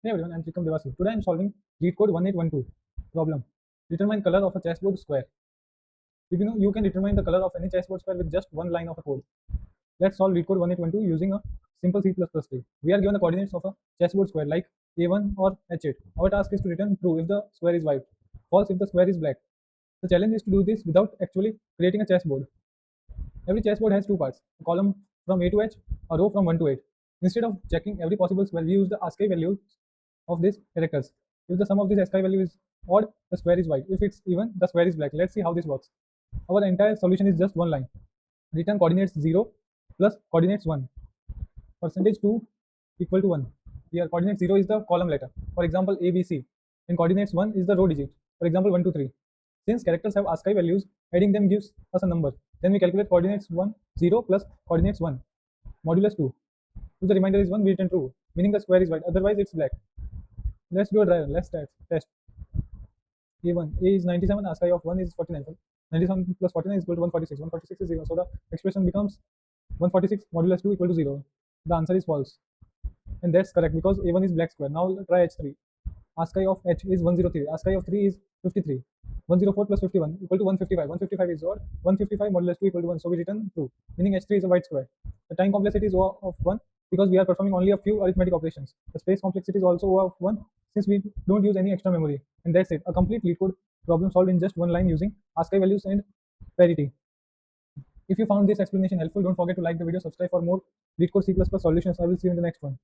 Hey everyone, I'm Trikam Devasu. Today I'm solving LeetCode 1812 problem. Determine color of a chessboard square. If you know, you can determine the color of any chessboard square with just one line of a code. Let's solve LeetCode 1812 using a simple C++ tree. We are given the coordinates of a chessboard square like A1 or H8. Our task is to return true if the square is white, false if the square is black. The challenge is to do this without actually creating a chessboard. Every chessboard has two parts, a column from A to H, a row from 1 to 8. Instead of checking every possible square, we use the ASCII values of these characters. If the sum of these ASCII value is odd, the square is white. If it's even, the square is black. Let's see how this works. Our entire solution is just one line. Return coordinates 0 plus coordinates 1. Percentage 2 equal to 1. Here coordinate 0 is the column letter. For example, A, B, C. And coordinates 1 is the row digit. For example, 1, 2, 3. Since characters have ASCII values, adding them gives us a number. Then we calculate coordinates 1, 0 plus coordinates 1. Modulus 2. If the remainder is 1, we return true, meaning the square is white. Otherwise, it's black. Let's do a trial. Let's test. A1. A is 97, ASCII of 1 is 49. 97 plus 49 is equal to 146. 146 is 0. So the expression becomes 146 modulus 2 equal to 0. The answer is false. And that's correct because A1 is black square. Now try H3. ASCII of H is 103. ASCII of 3 is 53. 104 plus 51 equal to 155. 155 is odd. 155 modulus 2 equal to 1. So we return true, meaning H3 is a white square. The time complexity is O of 1 because we are performing only a few arithmetic operations. The space complexity is also O of 1 since we don't use any extra memory. And that's it. A complete LeetCode problem solved in just one line using ASCII values and parity. If you found this explanation helpful, don't forget to like the video, subscribe for more LeetCode C++ solutions. I will see you in the next one.